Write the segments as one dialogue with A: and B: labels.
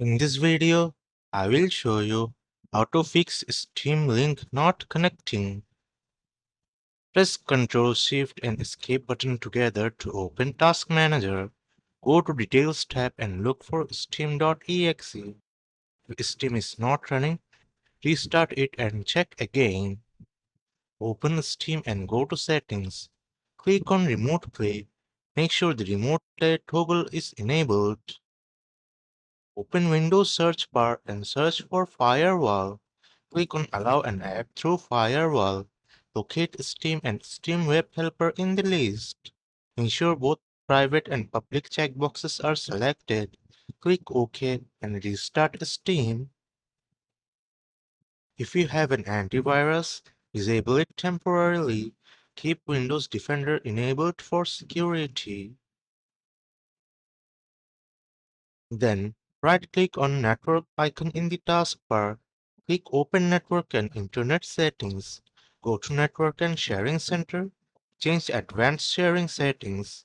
A: In this video, I will show you how to fix Steam Link not connecting. Press Ctrl Shift and Escape button together to open Task Manager. Go to Details tab and look for steam.exe. If Steam is not running, restart it and check again. Open Steam and go to Settings. Click on Remote Play. Make sure the Remote Play toggle is enabled. Open Windows search bar and search for Firewall. Click on Allow an app through Firewall. Locate Steam and Steam Web Helper in the list. Ensure both private and public checkboxes are selected. Click OK and restart Steam. If you have an antivirus, disable it temporarily. Keep Windows Defender enabled for security. Then, right-click on Network icon in the taskbar. Click Open Network and Internet Settings. Go to Network and Sharing Center. Change Advanced Sharing Settings.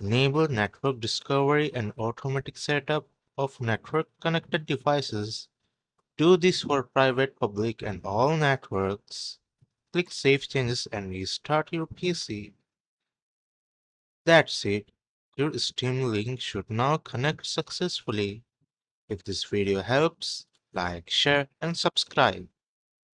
A: Enable Network Discovery and Automatic Setup of network-connected devices. Do this for private, public, and all networks. Click Save Changes and restart your PC. That's it. Your Steam Link should now connect successfully. If this video helps, like, share, and subscribe.